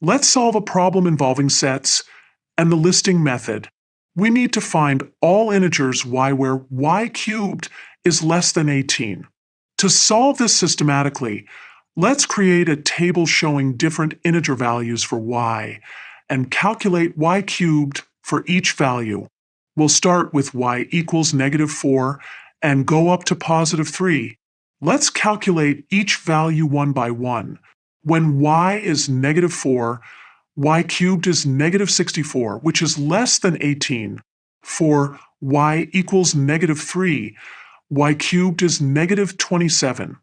Let's solve a problem involving sets and the listing method. We need to find all integers y where y cubed is less than 18. To solve this systematically, let's create a table showing different integer values for y and calculate y cubed for each value. We'll start with y equals -4 and go up to +3. Let's calculate each value one by one. When y is -4, y cubed is -64, which is less than 18. For y equals -3, y cubed is -27,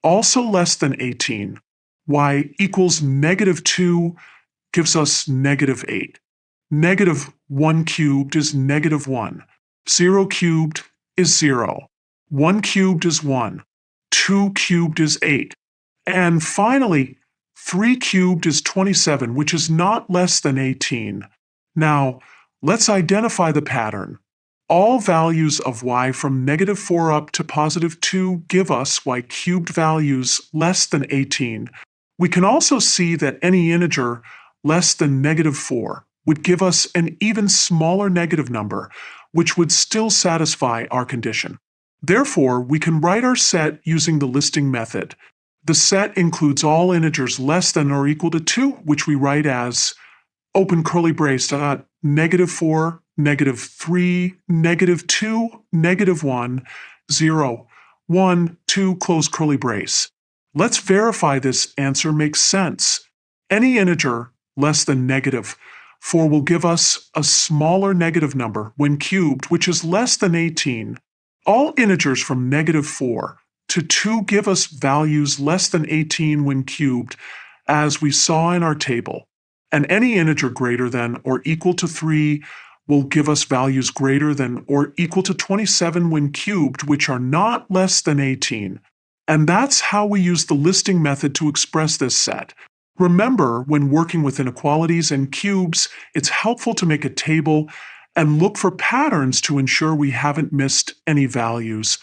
also less than 18. Y equals -2 gives us -8. -1 cubed is -1. 0 cubed is 0. 1 cubed is 1. 2 cubed is 8. And finally, 3 cubed is 27, which is not less than 18. Now, let's identify the pattern. All values of y from -4 up to +2 give us y cubed values less than 18. We can also see that any integer less than -4 would give us an even smaller negative number, which would still satisfy our condition. Therefore, we can write our set using the listing method. The set includes all integers less than or equal to 2, which we write as open curly brace, -4, -3, -2, -1, 0, 1, 2, close curly brace. Let's verify this answer makes sense. Any integer less than -4 will give us a smaller negative number when cubed, which is less than 18. All integers from -4 to 2 give us values less than 18 when cubed, as we saw in our table. And any integer greater than or equal to 3 will give us values greater than or equal to 27 when cubed, which are not less than 18. And that's how we use the listing method to express this set. Remember, when working with inequalities and cubes, it's helpful to make a table and look for patterns to ensure we haven't missed any values.